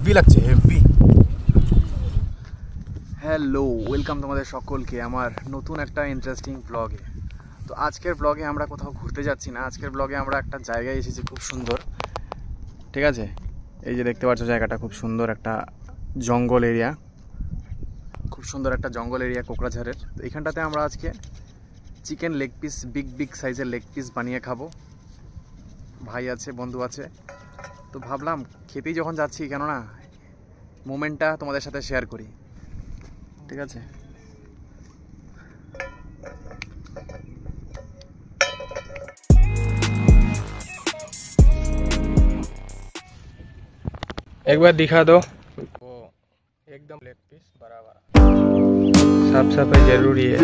Heavy লাগছে heavy. Hello, welcome তোমাদের সকলকে আমার নতুন একটা ইন্টারেস্টিং ব্লগে। তো আজকের ব্লগে আমরা কোথাও ঘুরতে যাচ্ছি না, আজকের ব্লগে আমরা একটা জায়গায় এসেছি খুব সুন্দর, ঠিক আছে? এই যে দেখতে পাচ্ছ জায়গাটা খুব সুন্দর, একটা জঙ্গল এরিয়া, খুব সুন্দর একটা জঙ্গল এরিয়া কোকড়াঝাড়ের। তো এখানটাতে আমরা আজকে চিকেন লেগ পিস, বিগ সাইজের লেগ পিস বানিয়ে খাবো। ভাই আছে, বন্ধু আছে, তো ভাবলাম খেতেই যখন যাচ্ছি কেননা মোমেন্টটা তোমাদের সাথে শেয়ার করি, ঠিক আছে? एक बार दिखा दो वो, एकदम लेग पीस बराबर। साफ सफाई जरूरी है।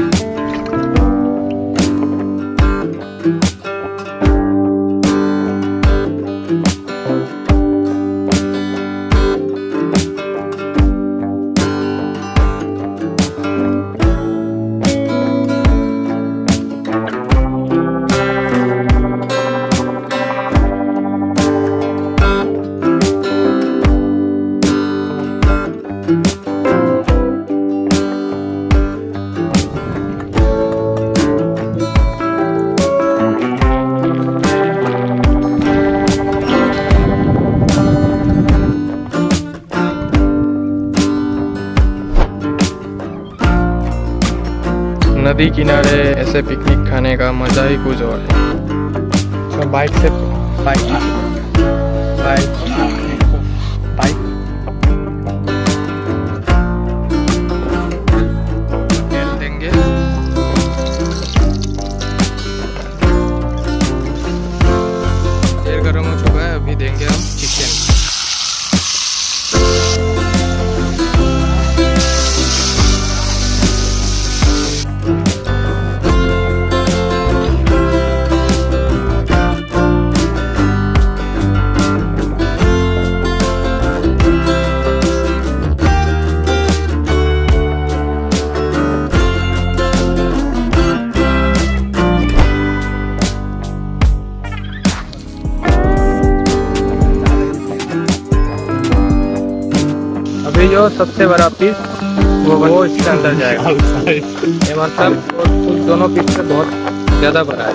नदी किनारे ऐसे पिकनिक खाने का मजा ही कुछ और है। तो बाइक से बाइक तेल देंगे, तेल गर्म हो चुका है, अभी देंगे हम चिकन। अभी जो सबसे बड़ा पीस वो इसके अंदर जाएगा। ये मतलब दोनों पीस से बहुत ज़्यादा बड़ा है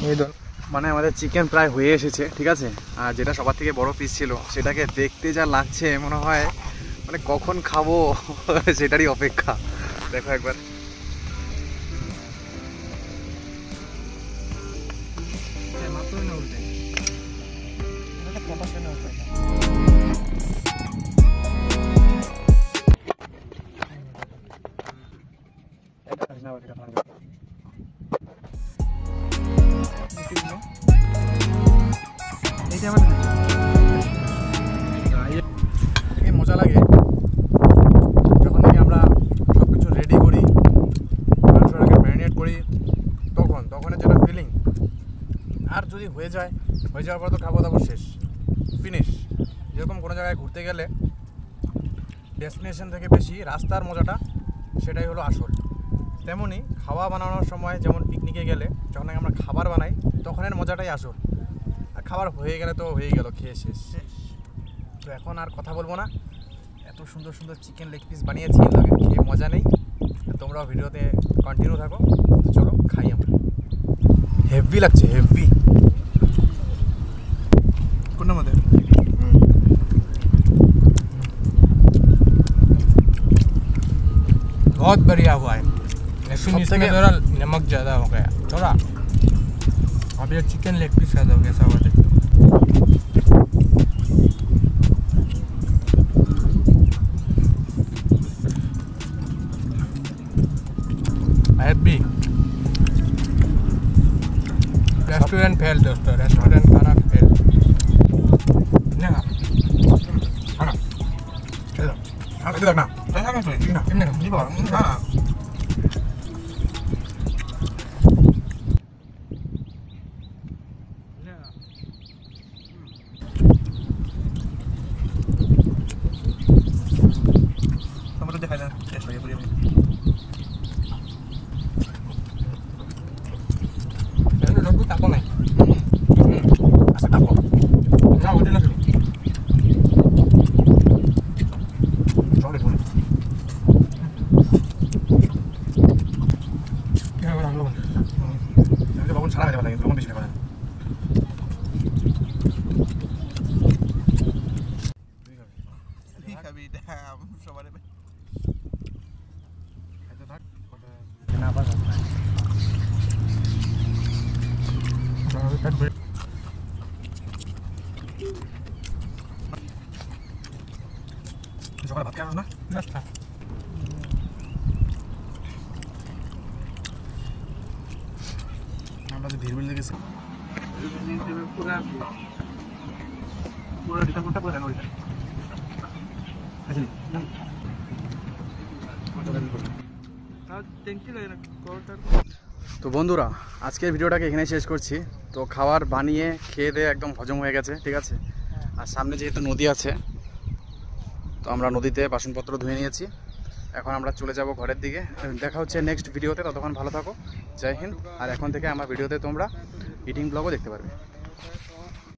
ये दोनों। মানে আমাদের চিকেন প্রায় হয়ে এসেছে, ঠিক আছে? আর যেটা সবার থেকে বড় পিস ছিল সেটাকে দেখতে যা লাগছে মনে হয় মানে কখন খাবো সেটারই অপেক্ষা। দেখো একবার, মজা লাগে যখন নাকি আমরা সব কিছু রেডি করি, মাংসটাকে ম্যারিনেট করি, তখনের যেটা ফিলিং। আর যদি হয়ে যাওয়ার পর তো খাবো দাবো শেষ, ফিনিশ। যেরকম কোনো জায়গায় ঘুরতে গেলে ডেস্টিনেশন থেকে বেশি রাস্তার মজাটা সেটাই হলো আসল। তেমনই খাওয়া বানানোর সময়, যেমন পিকনিকে গেলে যখন আমরা খাবার বানাই তখনের মজাটাই আসল। আর খাবার হয়ে গেলে তো হয়েই গেল, খেয়ে শেষ। তো এখন আর কথা বলবো না, এত সুন্দর সুন্দর চিকেন লেগ পিস বানিয়েছি, এগুলোকে খেয়ে মজা নেই। তোমরাও ভিডিওতে কন্টিনিউ থাকো। তো চলো খাই আমরা। হেভি লাগছে হেভি। কোন মধ্যে बहुत बढ़िया हुआ है, लेकिन इसमें थोड़ा नमक ज़्यादा हो गया थोड़ा। अब ये चिकन लेग पीस खा दो कैसा हुआ देखो। हैप्पी रेस्टोरेंट फेल दोस्तों, रेस्टोरेंट खाना फेल। ना खाना चलो itu tak nak. saya kan sudah ini di bawah धीरे मिल गए पूरा पूरा डिस्काउंट पूरा है তো বন্ধুরা আজকের ভিডিওটাকে এখানে শেষ করছি। তো খাবার বানিয়ে খেয়ে দিয়ে একদম হজম হয়ে গেছে, ঠিক আছে। আর সামনে যেহেতু নদী আছে, তো আমরা নদীতে বাসনপত্র ধুয়ে নিয়েছি। এখন আমরা চলে যাব ঘরের দিকে। দেখা হচ্ছে নেক্সট ভিডিওতে, ততক্ষণ ভালো থাকো, জয় হিন্দ। আর এখন থেকে আমার ভিডিওতে তোমরা ইটিং ব্লগও দেখতে পারবে।